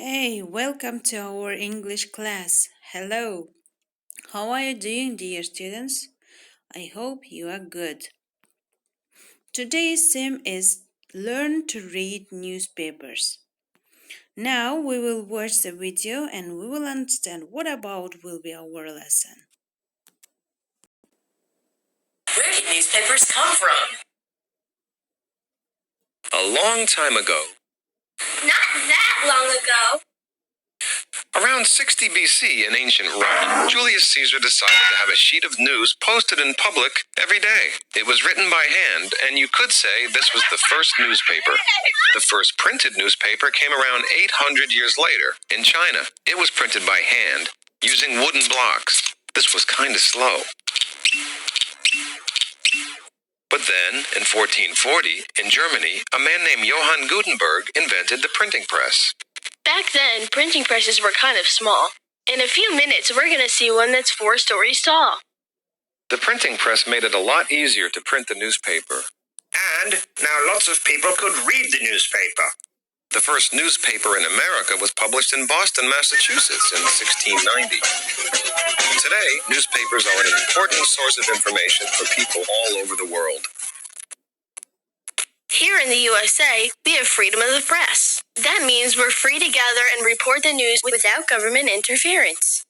Hey, welcome to our English class. Hello. How are you doing, dear students? I hope you are good. Today's theme is Learn to read newspapers. Now we will watch the video and we will understand what about will be our lesson. Where did newspapers come from? A long time ago, Not that long ago. around 60 BC in ancient Rome, Julius Caesar decided to have a sheet of news posted in public every day. It was written by hand, and you could say this was the first newspaper. The first printed newspaper came around 800 years later in China. It was printed by hand, using wooden blocks. This was kind of slow. But then, in 1440, in Germany, a man named Johann Gutenberg invented the printing press. Back then, printing presses were kind of small. In a few minutes, we're going to see one that's 4 stories tall. The printing press made it a lot easier to print the newspaper. And now lots of people could read the newspaper. The first newspaper in America was published in Boston, Massachusetts in 1690. Today, newspapers are an important source of information for people all over the world. Here in the USA, we have freedom of the press. That means we're free to gather and report the news without government interference.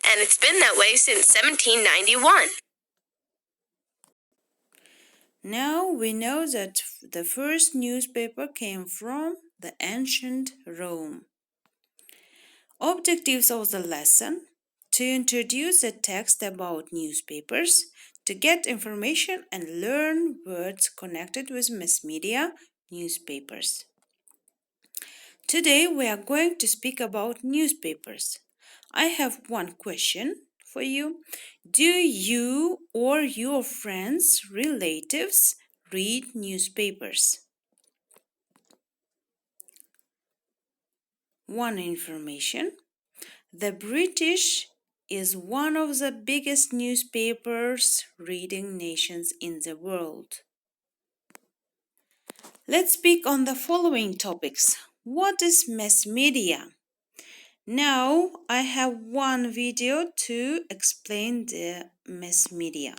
And it's been that way since 1791. Now we know that the first newspaper came from the ancient Rome. Objectives of the lesson: to introduce a text about newspapers, to get information and learn words connected with mass media, newspapers. Today we are going to speak about newspapers. I have one question for you. Do you or your friends, relatives read newspapers? One information: the British is one of the biggest newspapers reading nations in the world. Let's speak on the following topics. What is mass media? Now I have one video to explain the mass media.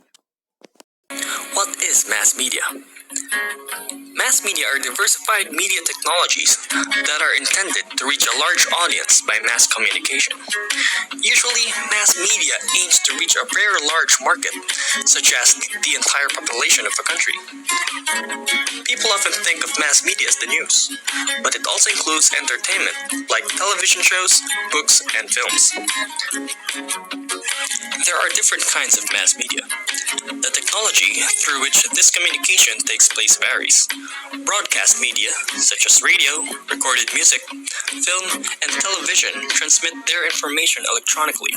What is mass media? Mass media are diversified media technologies that are intended to reach a large audience by mass communication. Usually, mass media aims to reach a very large market, such as the entire population of a country. People often think of mass media as the news, but it also includes entertainment, like television shows, books, and films. There are different kinds of mass media. The technology through which this communication takes place varies. Broadcast media, such as radio, recorded music, film, and television, transmit their information electronically.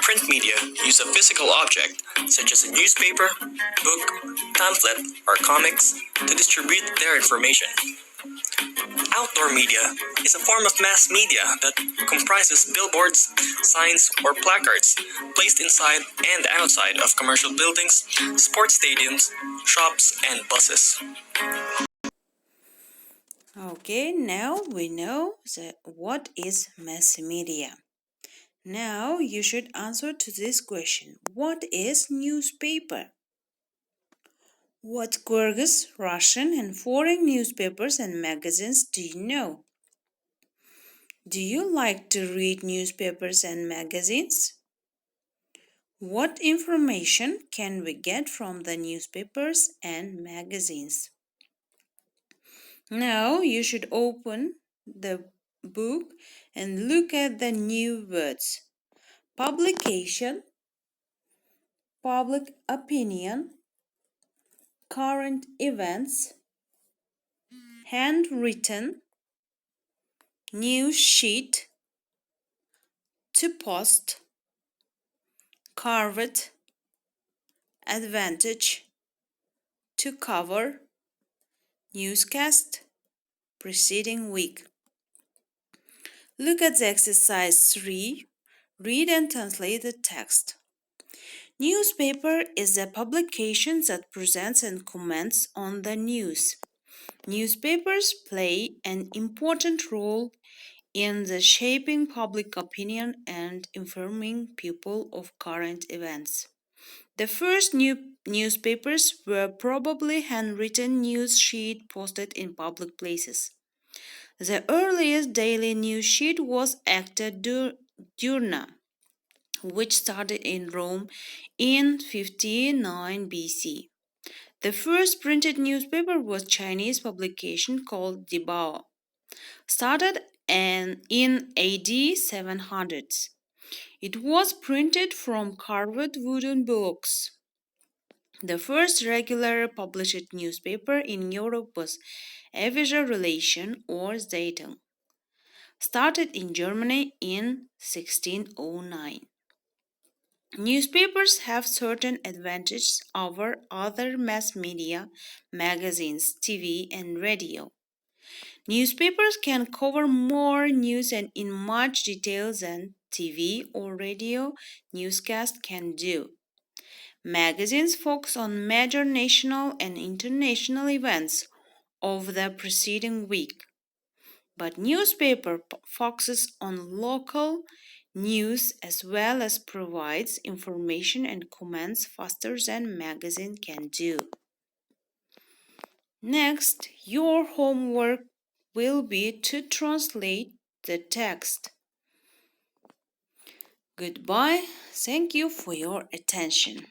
Print media use a physical object, such as a newspaper, book, pamphlet, or comics, to distribute their information. Outdoor media is a form of mass media that comprises billboards, signs, or placards placed inside and outside of commercial buildings, sports stadiums, shops, and buses. Okay, now we know what is mass media. Now you should answer to this question. What is newspaper? What Kyrgyz, Russian, and foreign newspapers and magazines do you know? Do you like to read newspapers and magazines? What information can we get from the newspapers and magazines? Now you should open the book and look at the new words. Publication, public opinion, current events, handwritten, news sheet, to post, carved, advantage, to cover, newscast, preceding week. Look at the exercise 3. Read and translate the text. Newspaper is a publication that presents and comments on the news. Newspapers play an important role in the shaping public opinion and informing people of current events. The first newspapers were probably handwritten news sheets posted in public places. The earliest daily news sheet was Acta Diurna, which started in Rome in 59 BC. The first printed newspaper was Chinese publication called Dibao, started in AD 700. It was printed from carved wooden blocks. The first regular published newspaper in Europe was Evischer Relation or Zeitung, started in Germany in 1609. Newspapers have certain advantages over other mass media, magazines, TV, and radio. Newspapers can cover more news and in much detail than TV or radio newscasts can do. Magazines focus on major national and international events of the preceding week, but newspaper focuses on local news as well as provides information and comments faster than magazine can do. Next, your homework will be to translate the text. Goodbye. Thank you for your attention.